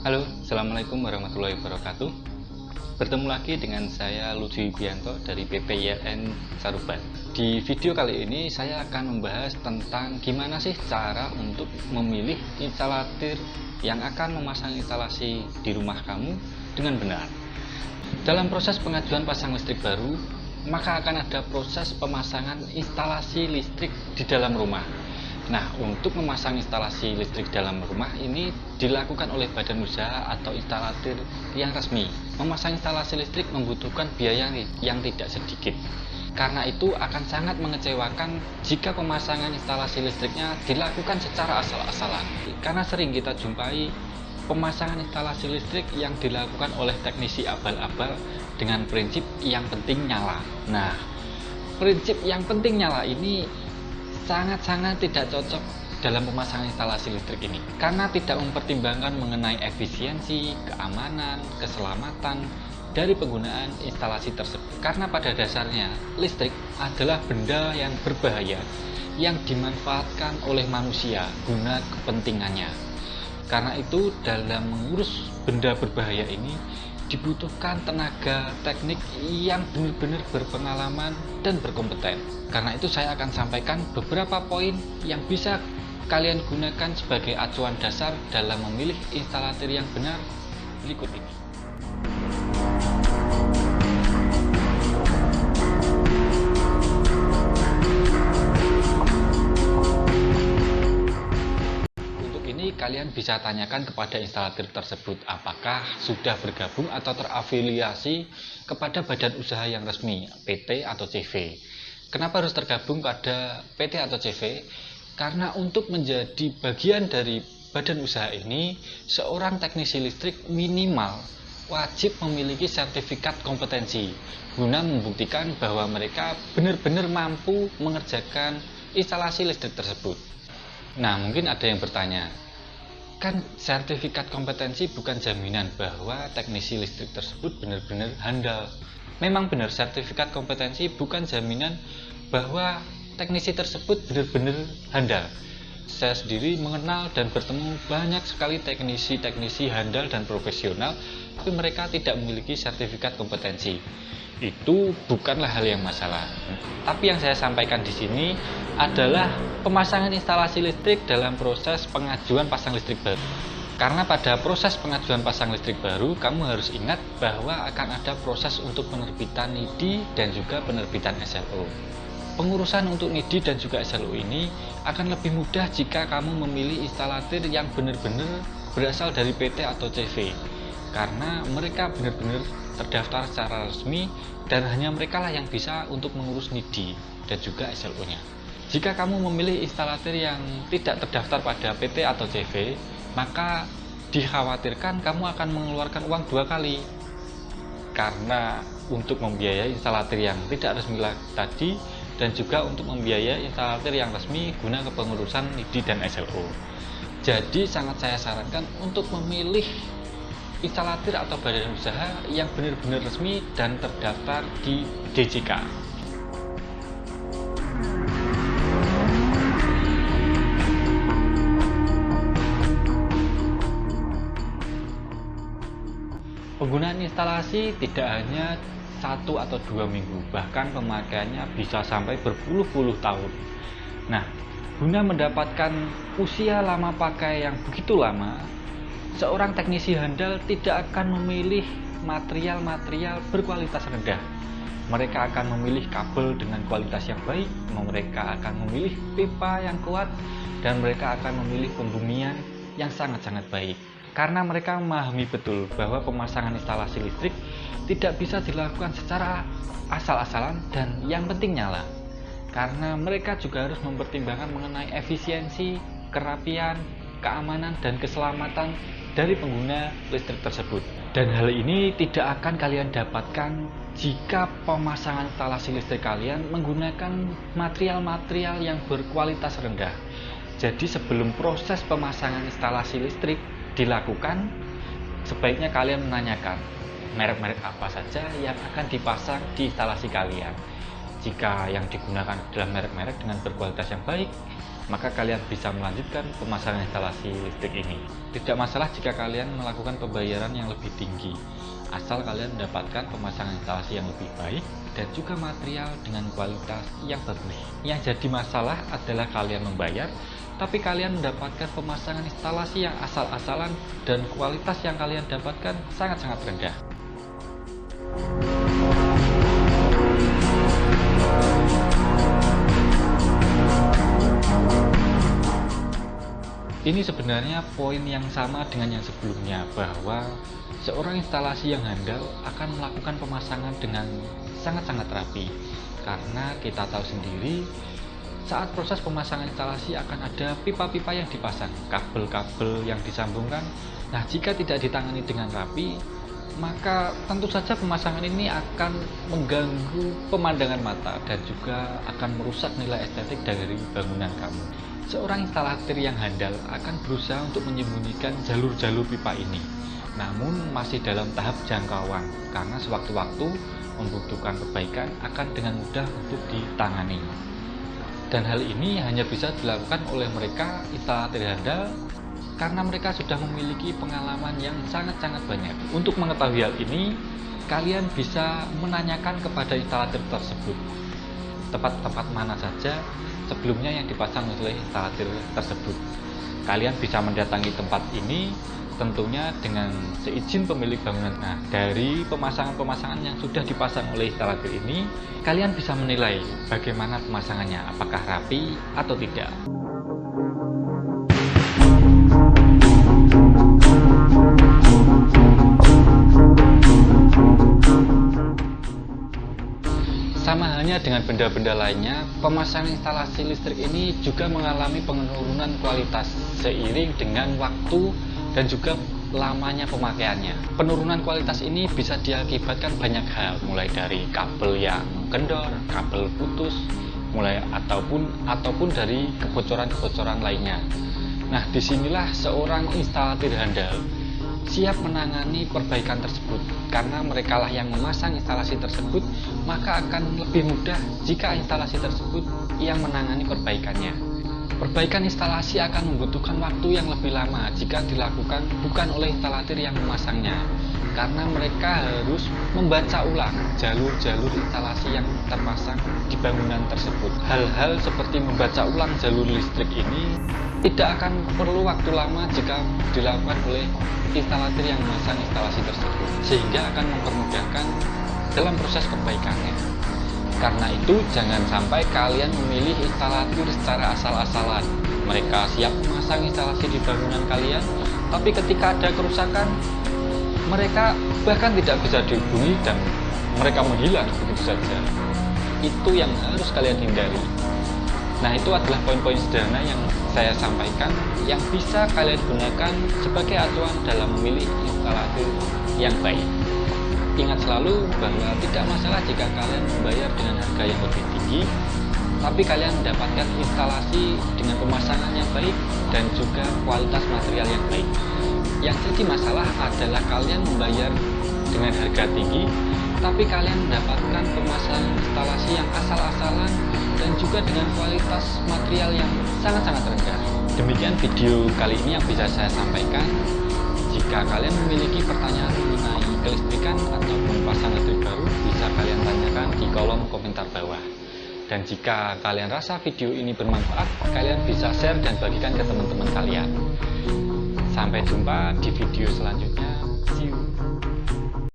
Halo, Assalamualaikum warahmatullahi wabarakatuh. Bertemu lagi dengan saya Lutfi Bianto dari PPYLN Saruban. Di video kali ini saya akan membahas tentang gimana sih cara untuk memilih instalatir yang akan memasang instalasi di rumah kamu dengan benar. Dalam proses pengajuan pasang listrik baru, maka akan ada proses pemasangan instalasi listrik di dalam rumah. Nah, untuk memasang instalasi listrik dalam rumah ini dilakukan oleh badan usaha atau instalatir yang resmi. Memasang instalasi listrik membutuhkan biaya yang tidak sedikit. Karena itu akan sangat mengecewakan jika pemasangan instalasi listriknya dilakukan secara asal-asalan. Karena sering kita jumpai pemasangan instalasi listrik yang dilakukan oleh teknisi abal-abal dengan prinsip yang penting nyala. Nah, prinsip yang penting nyala ini sangat-sangat tidak cocok dalam pemasangan instalasi listrik ini karena tidak mempertimbangkan mengenai efisiensi, keamanan, keselamatan dari penggunaan instalasi tersebut. Karena pada dasarnya listrik adalah benda yang berbahaya yang dimanfaatkan oleh manusia guna kepentingannya. Karena itu dalam mengurus benda berbahaya ini dibutuhkan tenaga teknik yang benar-benar berpengalaman dan berkompeten. Karena itu saya akan sampaikan beberapa poin yang bisa kalian gunakan sebagai acuan dasar dalam memilih instalatir yang benar berikut ini. Kalian bisa tanyakan kepada instalatir tersebut apakah sudah bergabung atau terafiliasi kepada badan usaha yang resmi, PT atau CV. Kenapa harus tergabung pada PT atau CV? Karena untuk menjadi bagian dari badan usaha ini, seorang teknisi listrik minimal wajib memiliki sertifikat kompetensi guna membuktikan bahwa mereka benar-benar mampu mengerjakan instalasi listrik tersebut. Nah, mungkin ada yang bertanya, kan sertifikat kompetensi bukan jaminan bahwa teknisi listrik tersebut benar-benar handal. Memang benar, sertifikat kompetensi bukan jaminan bahwa teknisi tersebut benar-benar handal. Saya sendiri mengenal dan bertemu banyak sekali teknisi-teknisi handal dan profesional, tapi mereka tidak memiliki sertifikat kompetensi. Itu bukanlah hal yang masalah. Tapi yang saya sampaikan di sini adalah pemasangan instalasi listrik dalam proses pengajuan pasang listrik baru. Karena pada proses pengajuan pasang listrik baru, kamu harus ingat bahwa akan ada proses untuk penerbitan NIDI dan juga penerbitan SLO. Pengurusan untuk NIDI dan juga SLO ini akan lebih mudah jika kamu memilih instalatir yang benar-benar berasal dari PT atau CV. Karena mereka benar-benar terdaftar secara resmi dan hanya mereka lah yang bisa untuk mengurus NIDI dan juga SLO-nya. Jika kamu memilih instalatir yang tidak terdaftar pada PT atau CV, maka dikhawatirkan kamu akan mengeluarkan uang dua kali. Karena untuk membiayai instalatir yang tidak resmi tadi dan juga untuk membiayai instalatir yang resmi guna kepengurusan NIDI dan SLO. Jadi sangat saya sarankan untuk memilih instalatir atau badan usaha yang benar-benar resmi dan terdaftar di DJK. Penggunaan instalasi tidak hanya 1 atau 2 minggu, bahkan pemakaiannya bisa sampai berpuluh-puluh tahun. Nah, guna mendapatkan usia lama pakai yang begitu lama, seorang teknisi handal tidak akan memilih material-material berkualitas rendah. Mereka akan memilih kabel dengan kualitas yang baik, mereka akan memilih pipa yang kuat, dan mereka akan memilih pembumian yang sangat-sangat baik. Karena mereka memahami betul bahwa pemasangan instalasi listrik tidak bisa dilakukan secara asal-asalan dan yang penting nyala. Karena mereka juga harus mempertimbangkan mengenai efisiensi, kerapian, keamanan, dan keselamatan dari pengguna listrik tersebut. Dan hal ini tidak akan kalian dapatkan jika pemasangan instalasi listrik kalian menggunakan material-material yang berkualitas rendah. Jadi sebelum proses pemasangan instalasi listrik dilakukan, sebaiknya kalian menanyakan merek-merek apa saja yang akan dipasang di instalasi kalian. Jika yang digunakan adalah merek-merek dengan berkualitas yang baik, maka kalian bisa melanjutkan pemasangan instalasi listrik ini. Tidak masalah jika kalian melakukan pembayaran yang lebih tinggi, asal kalian mendapatkan pemasangan instalasi yang lebih baik dan juga material dengan kualitas yang bagus. Yang jadi masalah adalah kalian membayar, tapi kalian mendapatkan pemasangan instalasi yang asal-asalan dan kualitas yang kalian dapatkan sangat-sangat rendah. Ini sebenarnya poin yang sama dengan yang sebelumnya, bahwa seorang instalasi yang handal akan melakukan pemasangan dengan sangat-sangat rapi. Karena kita tahu sendiri, saat proses pemasangan instalasi akan ada pipa-pipa yang dipasang, kabel-kabel yang disambungkan. Nah, jika tidak ditangani dengan rapi, maka tentu saja pemasangan ini akan mengganggu pemandangan mata dan juga akan merusak nilai estetik dari bangunan kamu. Seorang instalatir yang handal akan berusaha untuk menyembunyikan jalur-jalur pipa ini, namun masih dalam tahap jangkauan karena sewaktu-waktu membutuhkan perbaikan akan dengan mudah untuk ditangani. Dan hal ini hanya bisa dilakukan oleh mereka instalatir handal karena mereka sudah memiliki pengalaman yang sangat-sangat banyak. Untuk mengetahui hal ini, kalian bisa menanyakan kepada instalatir tersebut tempat-tempat mana saja sebelumnya yang dipasang oleh instalatir tersebut. Kalian bisa mendatangi tempat ini tentunya dengan seizin pemilik bangunan. Nah, dari pemasangan-pemasangan yang sudah dipasang oleh instalatir ini, kalian bisa menilai bagaimana pemasangannya, apakah rapi atau tidak. Sama halnya dengan benda-benda lainnya, pemasangan instalasi listrik ini juga mengalami penurunan kualitas seiring dengan waktu dan juga lamanya pemakaiannya. Penurunan kualitas ini bisa diakibatkan banyak hal, mulai dari kabel yang kendor, kabel putus, ataupun dari kebocoran-kebocoran lainnya. Nah, disinilah seorang instalatir handal siap menangani perbaikan tersebut, karena merekalah yang memasang instalasi tersebut, maka akan lebih mudah jika instalasi tersebut yang menangani perbaikannya. Perbaikan instalasi akan membutuhkan waktu yang lebih lama jika dilakukan bukan oleh instalatir yang memasangnya, karena mereka harus membaca ulang jalur-jalur instalasi yang terpasang di bangunan tersebut. Hal-hal seperti membaca ulang jalur listrik ini tidak akan perlu waktu lama jika dilakukan oleh instalatir yang memasang instalasi tersebut, sehingga akan mempermudahkan dalam proses perbaikannya. Karena itu, jangan sampai kalian memilih instalatir secara asal-asalan. Mereka siap memasang instalasi di bangunan kalian, tapi ketika ada kerusakan, mereka bahkan tidak bisa dihubungi dan mereka menghilang begitu saja. Itu yang harus kalian hindari. Nah, itu adalah poin-poin sederhana yang saya sampaikan yang bisa kalian gunakan sebagai acuan dalam memilih instalatir yang baik. Ingat selalu bahwa tidak masalah jika kalian membayar dengan harga yang lebih tinggi, tapi kalian mendapatkan instalasi dengan pemasangan yang baik dan juga kualitas material yang baik. Yang jadi masalah adalah kalian membayar dengan harga tinggi, tapi kalian mendapatkan pemasangan instalasi yang asal-asalan dan juga dengan kualitas material yang sangat-sangat rendah. Demikian video kali ini yang bisa saya sampaikan. Jika kalian memiliki pertanyaan mengenai kelistrikan atau pasang listrik baru, bisa kalian tanyakan di kolom komentar bawah. Dan jika kalian rasa video ini bermanfaat, kalian bisa share dan bagikan ke teman-teman kalian. Sampai jumpa di video selanjutnya.